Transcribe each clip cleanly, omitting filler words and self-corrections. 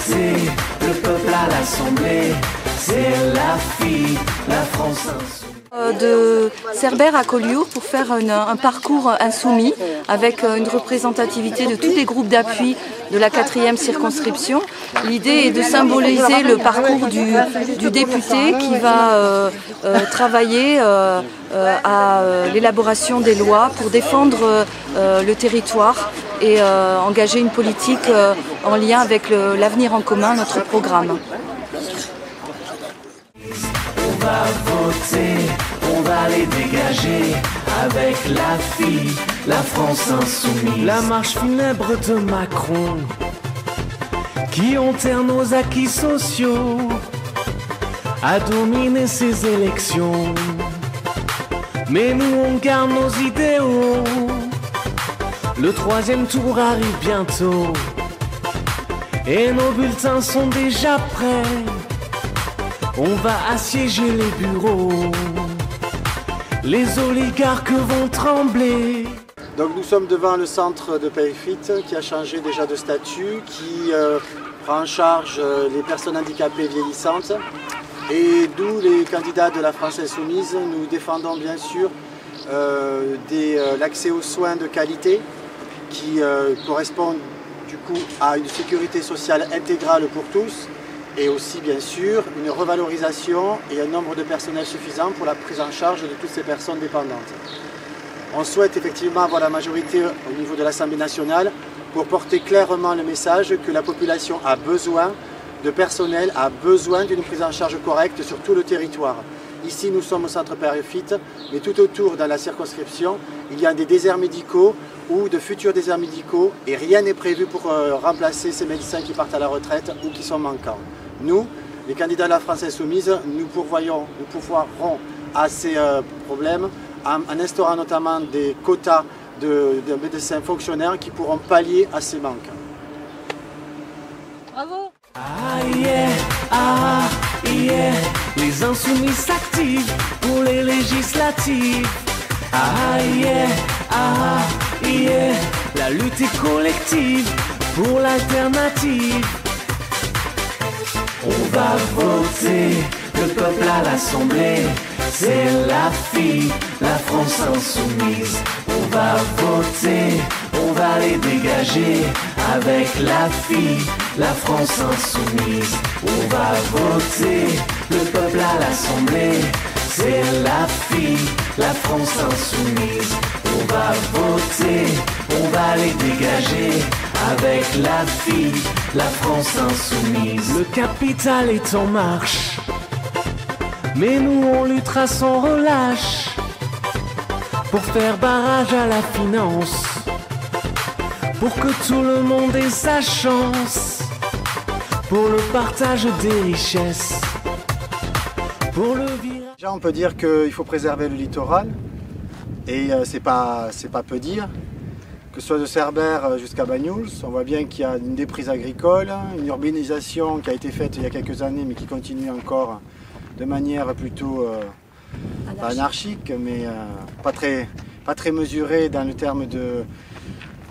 voter, le peuple à l'Assemblée, c'est la fille, la France insoumise. De Cerbère à Collioure pour faire un parcours insoumis avec une représentativité de tous les groupes d'appui de la 4e circonscription. L'idée est de symboliser le parcours du député qui va travailler à l'élaboration des lois pour défendre le territoire et engager une politique en lien avec l'avenir en commun, notre programme. On va voter, on va les dégager avec la fille, la France insoumise. La marche funèbre de Macron qui enterre nos acquis sociaux a dominé ces élections. Mais nous on garde nos idéaux. Le 3e tour arrive bientôt et nos bulletins sont déjà prêts. On va assiéger les bureaux, les oligarques vont trembler. Donc nous sommes devant le centre de Payfit qui a changé déjà de statut, qui prend en charge les personnes handicapées vieillissantes. Et d'où les candidats de la France Insoumise, nous défendons bien sûr l'accès aux soins de qualité qui correspondent du coup à une sécurité sociale intégrale pour tous. Et aussi bien sûr une revalorisation et un nombre de personnel suffisant pour la prise en charge de toutes ces personnes dépendantes. On souhaite effectivement avoir la majorité au niveau de l'Assemblée nationale pour porter clairement le message que la population a besoin de personnel, a besoin d'une prise en charge correcte sur tout le territoire. Ici nous sommes au centre Payfit, mais tout autour dans la circonscription, il y a des déserts médicaux ou de futurs déserts médicaux et rien n'est prévu pour remplacer ces médecins qui partent à la retraite ou qui sont manquants. Nous, les candidats de la France Insoumise, nous pourvoirons à ces problèmes en instaurant notamment des quotas de médecins fonctionnaires qui pourront pallier à ces manques. Bravo! Ah yeah, ah yeah, les insoumis s'activent pour les législatives. Ah yeah, la lutte est collective pour l'alternative. On va voter, le peuple à l'Assemblée, c'est la fille, la France insoumise. On va voter, on va les dégager avec la fille, la France insoumise. On va voter, le peuple à l'Assemblée, c'est la fille, la France insoumise. On va voter, on va les dégager avec la fille, la France insoumise. Le capital est en marche, mais nous on luttera sans relâche pour faire barrage à la finance, pour que tout le monde ait sa chance, pour le partage des richesses, pour le virage. Déjà on peut dire qu'il faut préserver le littoral, et c'est pas peu dire. Que ce soit de Cerbère jusqu'à Banyuls, on voit bien qu'il y a une déprise agricole, une urbanisation qui a été faite il y a quelques années mais qui continue encore de manière plutôt pas anarchique, mais pas très mesurée dans le terme de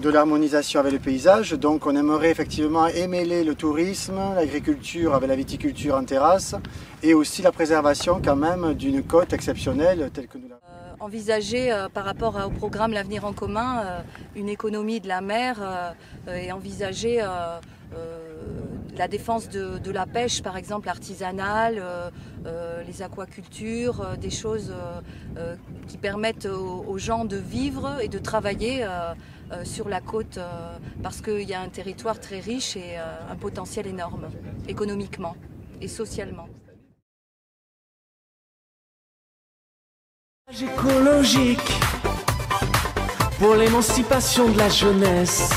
l'harmonisation avec le paysage. Donc on aimerait effectivement émêler le tourisme, l'agriculture avec la viticulture en terrasse et aussi la préservation quand même d'une côte exceptionnelle telle que nous l'avons. Envisager par rapport au programme L'Avenir en commun une économie de la mer et envisager la défense de la pêche par exemple artisanale, les aquacultures, des choses qui permettent aux gens de vivre et de travailler sur la côte parce qu'il y a un territoire très riche et un potentiel énorme économiquement et socialement. Écologique pour l'émancipation de la jeunesse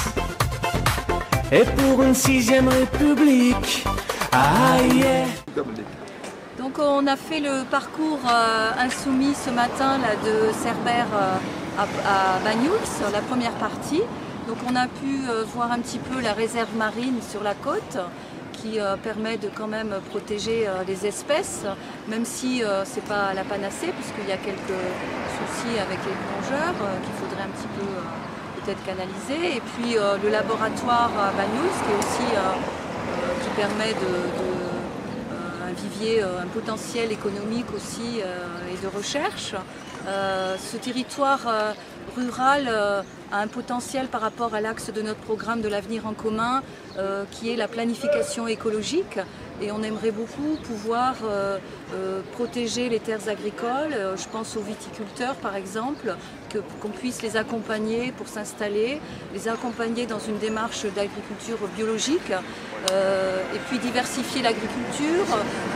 et pour une 6e république. Ah yeah. Donc on a fait le parcours insoumis ce matin là, de Cerbère à Banyuls, la première partie. Donc on a pu voir un petit peu la réserve marine sur la côte qui permet de quand même protéger les espèces, même si ce n'est pas la panacée, puisqu'il y a quelques soucis avec les plongeurs qu'il faudrait un petit peu peut-être canaliser. Et puis le laboratoire à Banyuls, qui qui permet un vivier, un potentiel économique aussi et de recherche. Ce territoire rural a un potentiel par rapport à l'axe de notre programme de l'avenir en commun qui est la planification écologique, et on aimerait beaucoup pouvoir protéger les terres agricoles. Je pense aux viticulteurs par exemple, qu'on puisse les accompagner pour s'installer, les accompagner dans une démarche d'agriculture biologique et puis diversifier l'agriculture.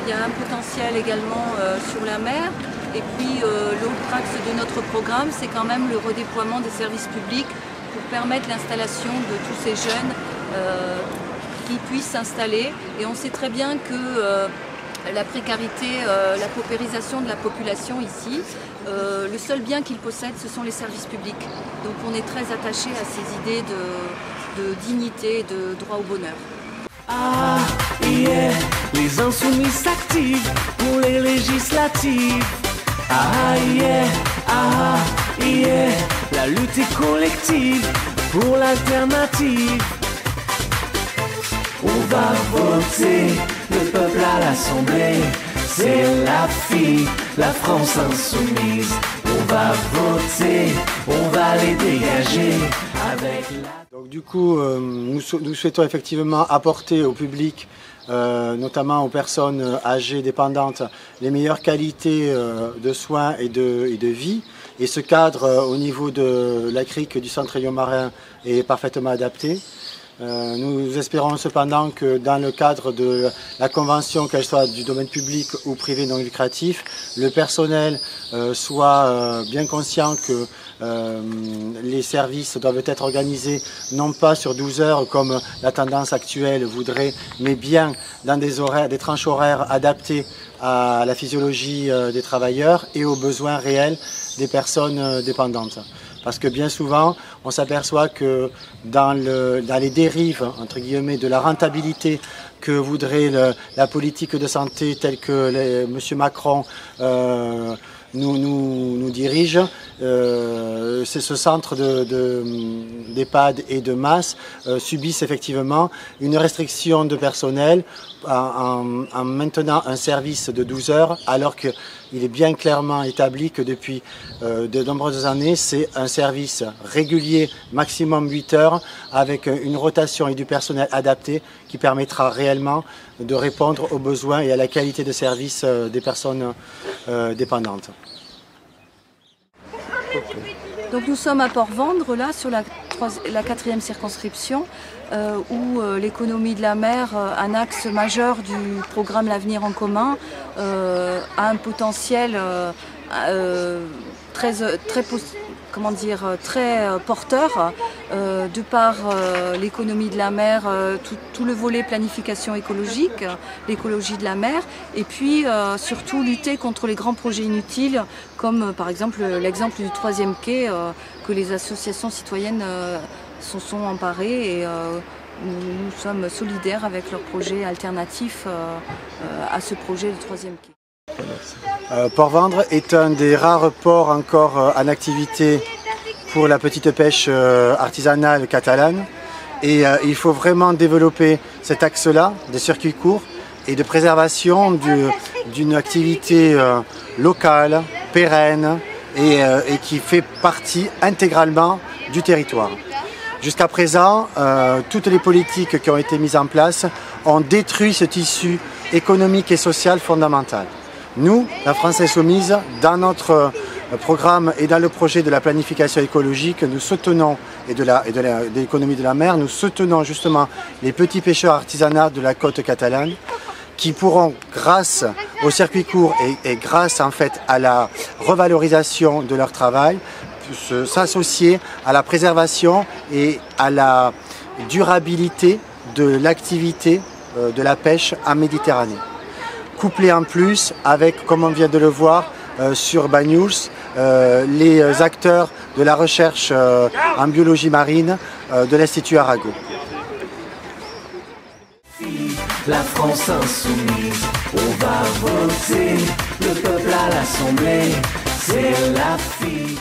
Il y a un potentiel également sur la mer. Et puis l'autre axe de notre programme, c'est quand même le redéploiement des services publics pour permettre l'installation de tous ces jeunes qui puissent s'installer. Et on sait très bien que la précarité, la paupérisation de la population ici, le seul bien qu'ils possèdent, ce sont les services publics. Donc on est très attaché à ces idées de dignité et de droit au bonheur. Ah, yeah, les insoumis s'activent pour les législatives. Ah, yeah, la lutte est collective pour l'alternative. On va voter, le peuple à l'Assemblée, c'est la FI, la France insoumise. On va voter, on va les dégager avec la... Donc du coup, nous souhaitons effectivement apporter au public, notamment aux personnes âgées dépendantes, les meilleures qualités de soins et de vie. Et ce cadre au niveau de la crique du centre Lyon-Marin est parfaitement adapté. Nous espérons cependant que dans le cadre de la convention, qu'elle soit du domaine public ou privé non lucratif, le personnel soit bien conscient que les services doivent être organisés non pas sur 12 heures comme la tendance actuelle voudrait, mais bien dans des tranches horaires adaptées à la physiologie des travailleurs et aux besoins réels des personnes dépendantes. Parce que bien souvent, on s'aperçoit que dans les dérives, entre guillemets, de la rentabilité que voudrait la politique de santé telle que M. Macron nous dirige, c'est ce centre d'EHPAD et de masse subissent effectivement une restriction de personnel en maintenant un service de 12 heures, alors qu'il est bien clairement établi que depuis de nombreuses années, c'est un service régulier, maximum 8 heures, avec une rotation et du personnel adapté qui permettra réellement de répondre aux besoins et à la qualité de service des personnes dépendantes. Donc nous sommes à Port-Vendre, là, sur la 4e circonscription, où l'économie de la mer, un axe majeur du programme L'Avenir en commun, a un potentiel très porteur de par l'économie de la mer, tout le volet planification écologique, l'écologie de la mer, et puis surtout lutter contre les grands projets inutiles, comme par exemple l'exemple du 3e quai que les associations citoyennes s'en sont emparées, et nous sommes solidaires avec leur projet alternatif à ce projet du 3e quai. Port-Vendre est un des rares ports encore en activité pour la petite pêche artisanale catalane, et il faut vraiment développer cet axe-là de circuits courts et de préservation d'une activité locale, pérenne et qui fait partie intégralement du territoire. Jusqu'à présent, toutes les politiques qui ont été mises en place ont détruit ce tissu économique et social fondamental. Nous, la France Insoumise, dans notre programme et dans le projet de la planification écologique, nous soutenons, et de l'économie de la mer, nous soutenons justement les petits pêcheurs artisanaux de la côte catalane qui pourront, grâce au circuit court et grâce en fait à la revalorisation de leur travail, s'associer à la préservation et à la durabilité de l'activité de la pêche en Méditerranée. Couplé en plus avec, comme on vient de le voir sur Banyuls, les acteurs de la recherche en biologie marine de l'Institut Arago. La France insoumise, on va voter, le peuple à l'Assemblée, c'est la FI.